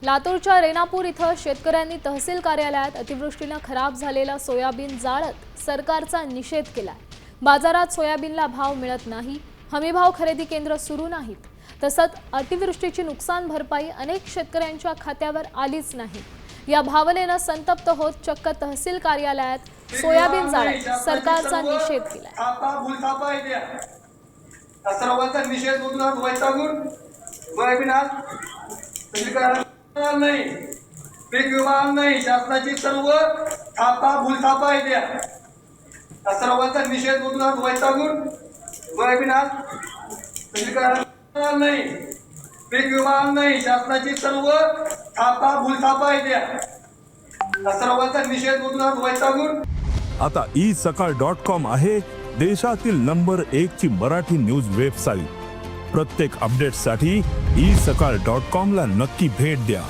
लातूरच्या रेणापूर इथं शेतकऱ्यांनी तहसील कार्यालयात अतिवृष्टीने खराब झालेला सोयाबीन जाळत सरकारचा निषेध केलाय। बाजारात सोयाबीनला भाव मिळत नाही, हमीभाव खरेदी केंद्र सुरू नाहीत, तसंच अतिवृष्टीची नुकसान भरपाई अनेक शेतकऱ्यांच्या खात्यावर आलीच नाही। या भावनेने संतप्त होत चक्क तहसील कार्यालयात सोयाबीन जाळत सरकारचा निषेध केलाय। सर्वांचा निषेध नोंदवून वैतागून सोयाबीन आज नाही, पीक विमा नाही, शासनाची सर्व थापा भूलथापा आहे त्या सर्वांचा निषेध नोंदवून वैतागून सोयाबीन आज नाही, पीक विमा नाही, शासनाची सर्व थापा भूलथापा आहे त्या सर्वांचा निषेध नोंदवून वैतागून आता isakal.com आहे देशातील नंबर 1 ची मराठी न्यूज वेबसाईट। प्रत्येक अपडेटसाठी isakal.com ला नक्की भेट द्या।